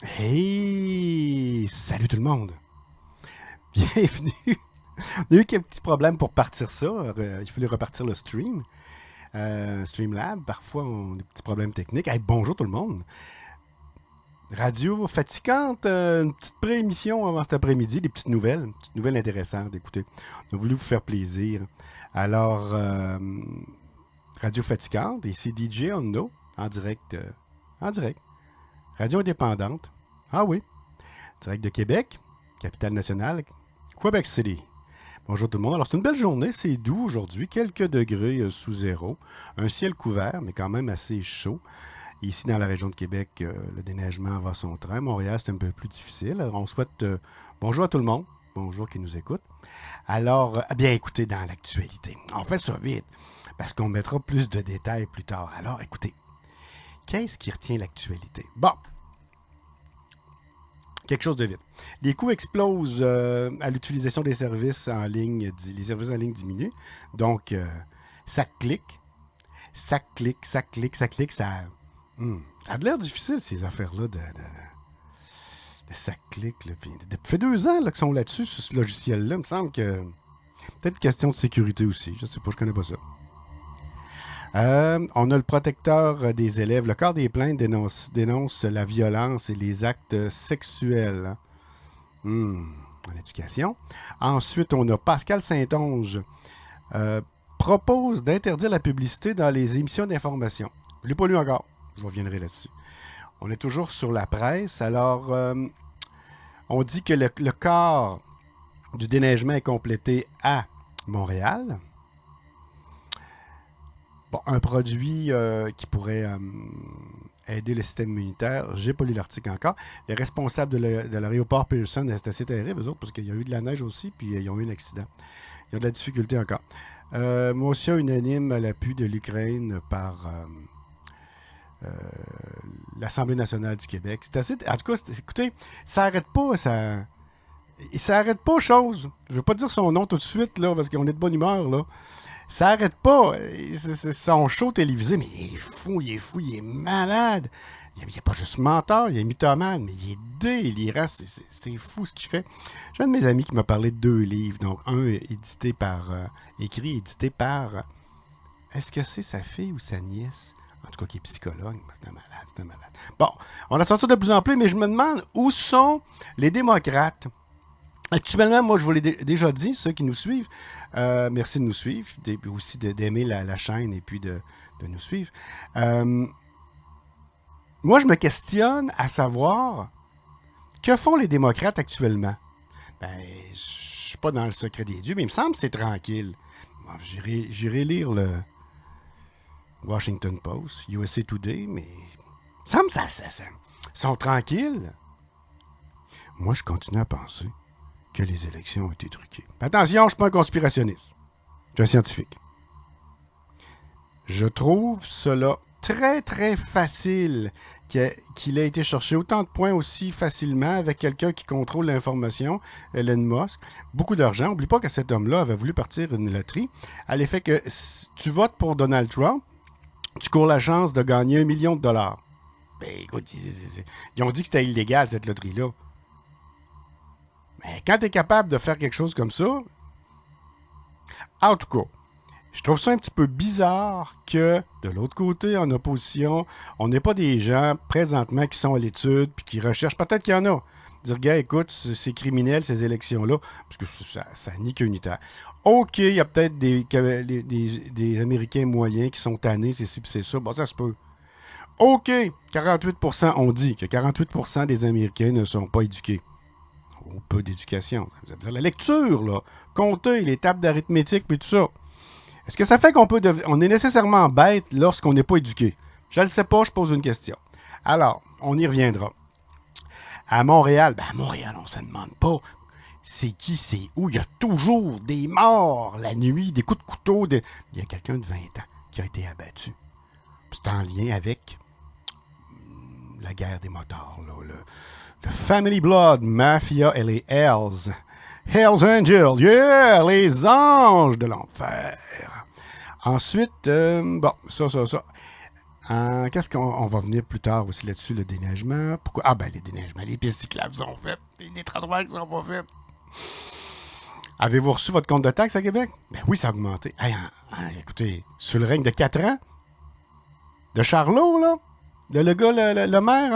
Hey! Salut tout le monde! Bienvenue! On a eu quelques petits problèmes pour partir ça. Il fallait repartir le stream. Streamlab, parfois on a des petits problèmes techniques. Hey, bonjour tout le monde! Radio fatigante, une petite pré-émission avant cet après-midi, des petites nouvelles intéressantes. Écoutez, on a voulu vous faire plaisir. Alors, Radio fatigante, ici DJ Hondo, en direct. Radio indépendante. Ah oui. Direct de Québec, capitale nationale, Québec City. Bonjour tout le monde. Alors, c'est une belle journée. C'est doux aujourd'hui. Quelques degrés sous zéro. Un ciel couvert, mais quand même assez chaud. Ici, dans la région de Québec, le déneigement va son train. Montréal, c'est un peu plus difficile. Alors, on souhaite bonjour à tout le monde. Bonjour qui nous écoute. Alors, bien écoutez, dans l'actualité, on fait ça vite, parce qu'on mettra plus de détails plus tard. Alors, écoutez, qu'est-ce qui retient l'actualité? Bon, quelque chose de vite. Les coûts explosent à l'utilisation des services en ligne. Les services en ligne diminuent. Donc, ça clique. Ça a l'air difficile, ces affaires-là de ça clique. Là. Ça fait 2 ans là, qu'ils sont là-dessus, sur ce logiciel-là. Il me semble que peut-être une question de sécurité aussi. Je sais pas, je connais pas ça. On a le protecteur des élèves. Le corps des plaintes dénonce la violence et les actes sexuels en éducation. Ensuite, on a Pascal Saint-Onge propose d'interdire la publicité dans les émissions d'information. Je ne l'ai pas lu encore. Je reviendrai là-dessus. On est toujours sur la presse. Alors, on dit que le corps du déneigement est complété à Montréal. Bon, un produit qui pourrait aider le système immunitaire. J'ai pas lu l'article encore. Les responsables de l'aéroport Pearson, c'est assez terrible, eux autres, parce qu'il y a eu de la neige aussi, puis ils ont eu un accident. Il y a de la difficulté encore. Motion unanime à l'appui de l'Ukraine par l'Assemblée nationale du Québec. C'est assez. En tout cas, écoutez, ça n'arrête pas, ça arrête pas, chose. Je ne veux pas dire son nom tout de suite, là, parce qu'on est de bonne humeur, là. Ça arrête pas. C'est son show télévisé, mais il est fou, il est malade. Il n'est pas juste menteur, il est mythomane, mais il est délirant. C'est fou ce qu'il fait. J'ai un de mes amis qui m'a parlé de 2 livres. Donc, un édité par... Est-ce que c'est sa fille ou sa nièce? En tout cas, qui est psychologue. C'est un malade. Bon, on a sorti de plus en plus, mais je me demande où sont les démocrates. Actuellement, moi, je vous l'ai déjà dit, ceux qui nous suivent, merci de nous suivre, aussi d'aimer la chaîne et puis de nous suivre. Moi, je me questionne à savoir, que font les démocrates actuellement? Ben, je ne suis pas dans le secret des dieux, mais il me semble que c'est tranquille. Bon, j'irai lire le Washington Post, USA Today, mais il me semble que ça sont tranquilles. Moi, je continue à penser que les élections ont été truquées. Attention, je ne suis pas un conspirationniste. Je suis un scientifique. Je trouve cela très, très facile qu'il ait été cherché autant de points aussi facilement avec quelqu'un qui contrôle l'information, Elon Musk. Beaucoup d'argent. N'oublie pas que cet homme-là avait voulu partir une loterie à l'effet que si tu votes pour Donald Trump, tu cours la chance de gagner $1 million. Ben écoute, ils ont dit que c'était illégal cette loterie-là. Mais quand tu es capable de faire quelque chose comme ça, en tout cas, je trouve ça un petit peu bizarre que, de l'autre côté, en opposition, on n'ait pas des gens présentement qui sont à l'étude puis qui recherchent. Peut-être qu'il y en a. Dire, gars, écoute, c'est criminel ces élections-là, parce que ça nie qu'unitaire. OK, il y a peut-être des Américains moyens qui sont tannés, c'est ci pis c'est ça. Bon, ça se peut. OK, 48% ont dit que 48% des Américains ne sont pas éduqués. Ou peu d'éducation. Ça veut dire la lecture, là, compter, les tables d'arithmétique, puis tout ça. Est-ce que ça fait on est nécessairement bête lorsqu'on n'est pas éduqué? Je ne le sais pas, je pose une question. Alors, on y reviendra. À Montréal, on ne se demande pas c'est qui, c'est où. Il y a toujours des morts la nuit, des coups de couteau. Il y a quelqu'un de 20 ans qui a été abattu. C'est en lien avec la guerre des motards, là, le Family Blood Mafia et les Hells. Hells Angels, yeah, les anges de l'enfer. Ensuite, ça. Qu'est-ce qu'on va venir plus tard aussi là-dessus, le déneigement? Pourquoi? Ah ben les déneigements, les pistes cyclables sont faites, les trottoirs qui sont pas faits. Avez-vous reçu votre compte de taxes à Québec? Ben oui, ça a augmenté. Hey, écoutez, sous le règne de 4 ans, de Charlot, là, le gars, le maire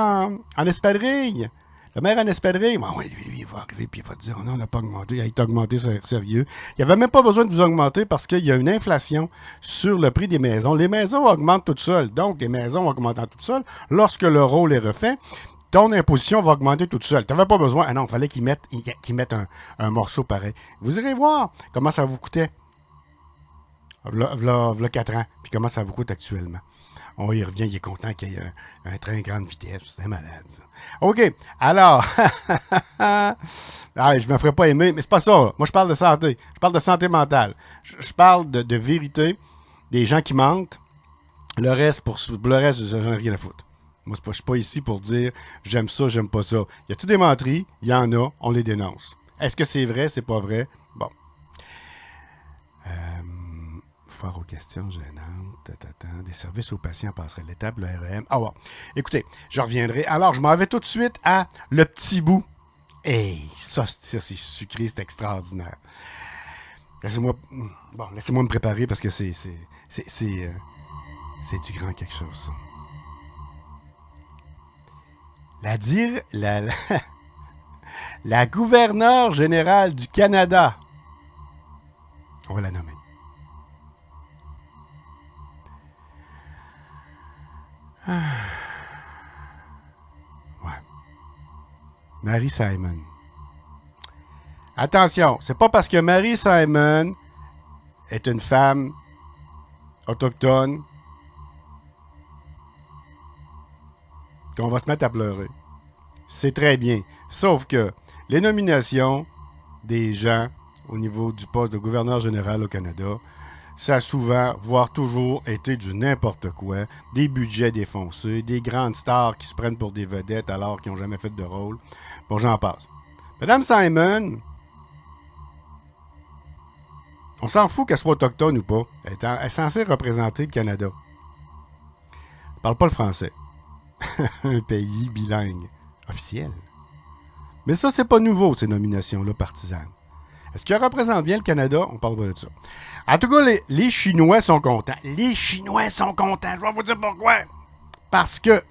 en espadrille. Le maire en espadrille, bon, oui, il va arriver puis il va te dire, non, on n'a pas augmenté. Il a augmenté, c'est sérieux. Il n'y avait même pas besoin de vous augmenter parce qu'il y a une inflation sur le prix des maisons. Les maisons augmentent toutes seules. Donc, les maisons augmentent toutes seules. Lorsque le rôle est refait, ton imposition va augmenter toute seule. Tu n'avais pas besoin. Ah non, il fallait qu'ils mettent un morceau pareil. Vous irez voir comment ça vous coûtait. V'là 4 ans. Puis comment ça vous coûte actuellement. On y revient, il est content qu'il y ait un train grande vitesse. C'est malade, ça. OK. Alors, je me ferais pas aimer, mais c'est pas ça. Moi, je parle de santé. Je parle de santé mentale. Je parle de vérité, des gens qui mentent. Le reste, j'en ai rien à foutre. Moi, je suis pas ici pour dire j'aime ça, j'aime pas ça. Y a-tu des menteries? Il y en a, on les dénonce. Est-ce que c'est vrai, c'est pas vrai? Bon. Foire aux questions gênantes. Des services aux patients passeraient l'étape, le REM. Ah ouais. Écoutez, je reviendrai. Alors, je m'en vais tout de suite à le petit bout. Hey, ça, c'est sucré, c'est extraordinaire. Laissez-moi me préparer parce que c'est du grand quelque chose, ça. La gouverneure générale du Canada. On va la nommer. Ouais. Mary Simon. Attention, c'est pas parce que Mary Simon est une femme autochtone qu'on va se mettre à pleurer. C'est très bien. Sauf que les nominations des gens au niveau du poste de gouverneur général au Canada, ça a souvent, voire toujours, été du n'importe quoi. Des budgets défoncés, des grandes stars qui se prennent pour des vedettes alors qu'ils n'ont jamais fait de rôle. Bon, j'en passe. Madame Simon, on s'en fout qu'elle soit autochtone ou pas. Elle est censée représenter le Canada. Elle parle pas le français. Un pays bilingue officiel. Mais ça, c'est pas nouveau, ces nominations-là partisanes. Est-ce qu'elle représente bien le Canada? On parle pas de ça. En tout cas, les Chinois sont contents. Les Chinois sont contents. Je vais vous dire pourquoi. Parce que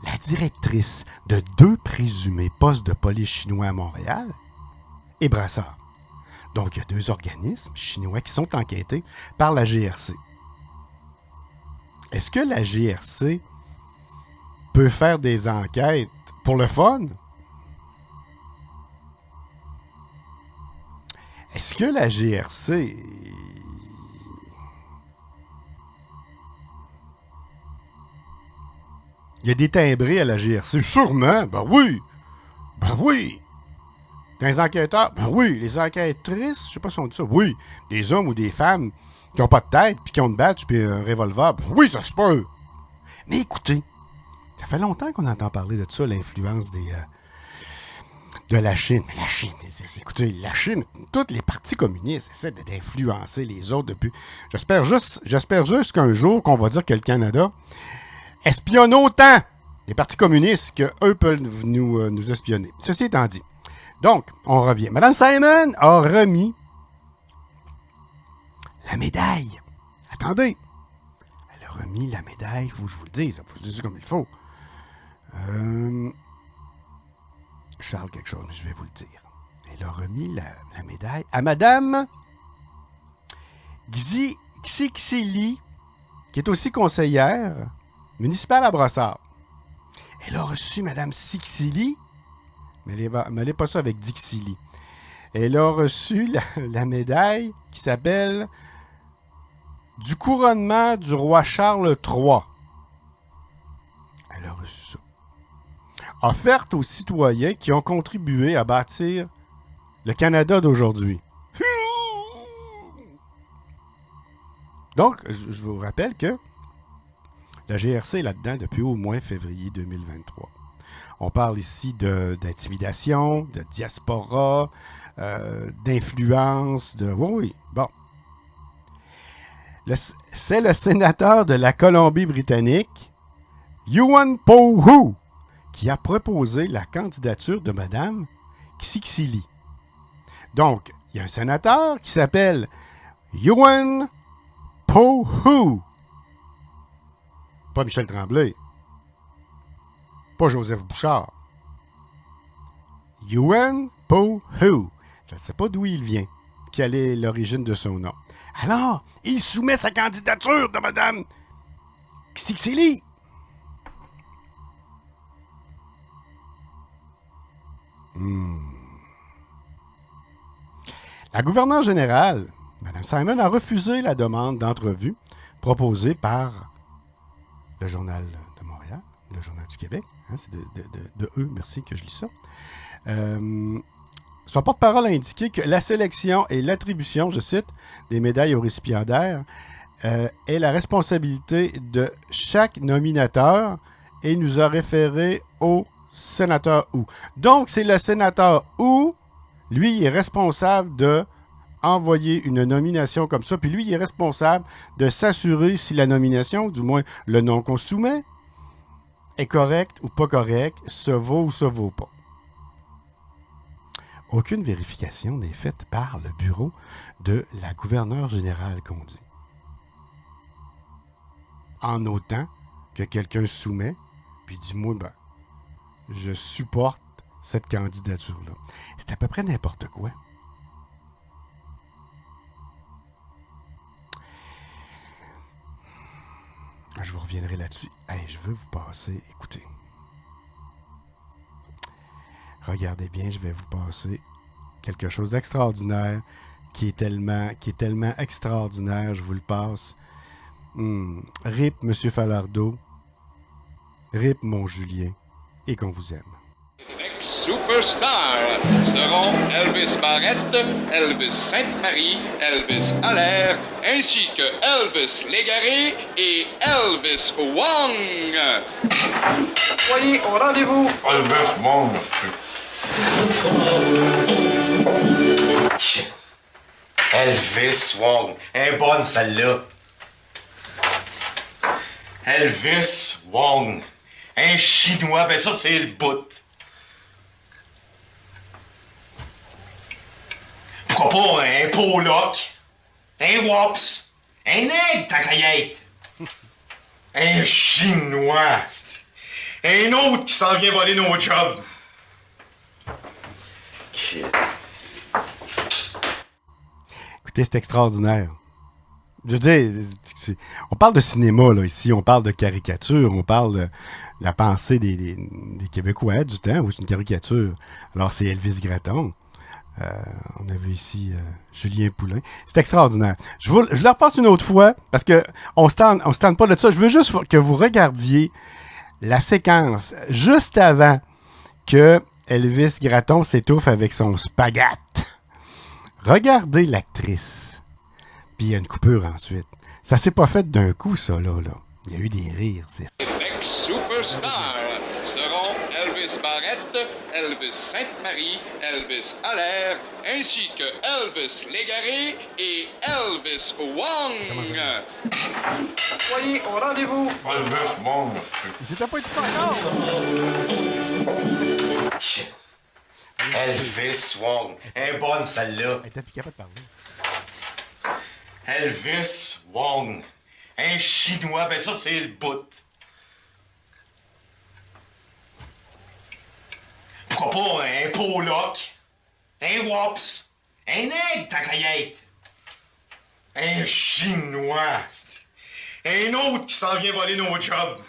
la directrice de 2 présumés postes de police chinois à Montréal est Brassard. Donc, il y a 2 organismes chinois qui sont enquêtés par la GRC. Est-ce que la GRC peut faire des enquêtes pour le fun? Est-ce que la GRC... Il y a des timbrés à la GRC? Sûrement. Ben oui. Ben oui. Des enquêteurs? Ben oui. Les enquêtrices, je sais pas si on dit ça. Oui. Des hommes ou des femmes qui n'ont pas de tête, puis qui ont une badge, puis un revolver. Ben oui, ça se peut. Mais écoutez, ça fait longtemps qu'on entend parler de ça, l'influence de la Chine. Mais la Chine, écoutez, la Chine, toutes les partis communistes essaient d'influencer les autres depuis... J'espère juste qu'un jour qu'on va dire que le Canada espionne autant les partis communistes qu'eux peuvent nous espionner. Ceci étant dit. Donc, on revient. Mme Simon a remis la médaille. Attendez. Elle a remis la médaille. Il faut que je vous le dise. Il faut que je le dise comme il faut. Charles quelque chose, mais je vais vous le dire. Elle a remis la médaille à Mme Xixili, qui est aussi conseillère municipale à Brossard. Elle a reçu Mme Sixili, mais elle n'est pas ça avec Dixili. Elle a reçu la médaille qui s'appelle du couronnement du roi Charles III. Elle a reçu ça. Offerte aux citoyens qui ont contribué à bâtir le Canada d'aujourd'hui. Donc, je vous rappelle que la GRC est là-dedans depuis au moins février 2023. On parle ici d'intimidation, de diaspora, d'influence, de... Oui, bon. C'est le sénateur de la Colombie-Britannique, Yuan Po-Hu, qui a proposé la candidature de Mme Xixili. Donc, il y a un sénateur qui s'appelle Yuan Po-Hu. Pas Michel Tremblay. Pas Joseph Bouchard. Yuan Po-Hu. Je ne sais pas d'où il vient, quelle est l'origine de son nom. Alors, il soumet sa candidature de Mme Xixili. La gouverneure générale, Mme Simon, a refusé la demande d'entrevue proposée par le Journal de Montréal, le Journal du Québec. Hein, c'est de eux, merci que je lis ça. Son porte-parole a indiqué que la sélection et l'attribution, je cite, des médailles aux récipiendaires est la responsabilité de chaque nominateur et nous a référé au sénateur Hu. Donc, c'est le sénateur Hu, lui, il est responsable de envoyer une nomination comme ça, puis lui, il est responsable de s'assurer si la nomination, ou du moins le nom qu'on soumet, est correct ou pas correct, se vaut ou se vaut pas. Aucune vérification n'est faite par le bureau de la gouverneure générale qu'on dit. En autant que quelqu'un soumet, puis dit, moi, ben, je supporte cette candidature-là. C'est à peu près n'importe quoi. Je vous reviendrai là-dessus. Hey, je veux vous passer, écoutez. Regardez bien, je vais vous passer quelque chose d'extraordinaire qui est tellement extraordinaire, je vous le passe. RIP, M. Falardeau. RIP, mon Julien. Et qu'on vous aime. Superstars seront Elvis Barrette, Elvis Sainte-Marie, Elvis Allaire, ainsi que Elvis Légaré et Elvis Wong. Soyez au rendez-vous. Elvis Wong, monsieur. Elvis Wong. Bonne celle-là. Elvis Wong. Un Chinois, ben ça c'est le bout. Pourquoi pas un Pollock, un Wops, un aigle, ta caillette. Un Chinois. Un autre qui s'en vient voler nos jobs. Écoutez, c'est extraordinaire. Je veux dire, on parle de cinéma, là, ici. On parle de caricature. On parle de la pensée des Québécois du temps, où c'est une caricature. Alors, c'est Elvis Gratton. On a vu ici Julien Poulain. C'est extraordinaire. Je la repasse une autre fois, parce que on se tente pas de ça. Je veux juste que vous regardiez la séquence juste avant que Elvis Gratton s'étouffe avec son spaghette. Regardez l'actrice. Puis il y a une coupure ensuite. Ça s'est pas fait d'un coup, ça, là. Il y a eu des rires, c'est ça. Les superstars seront Elvis Barrette, Elvis Sainte-Marie, Elvis Allaire, ainsi que Elvis Légaré et Elvis Wong. Soyez au rendez-vous. Elvis Wong, monsieur. C'était pas tout encore. Elvis Wong. Bonne celle-là. Elle était plus capable de parler. Elvis Wong. Un Chinois, ben ça c'est le bout. Pourquoi pas un Pollock, un Wops, un aigle, ta caillette. Un Chinois. Un autre qui s'en vient voler nos jobs.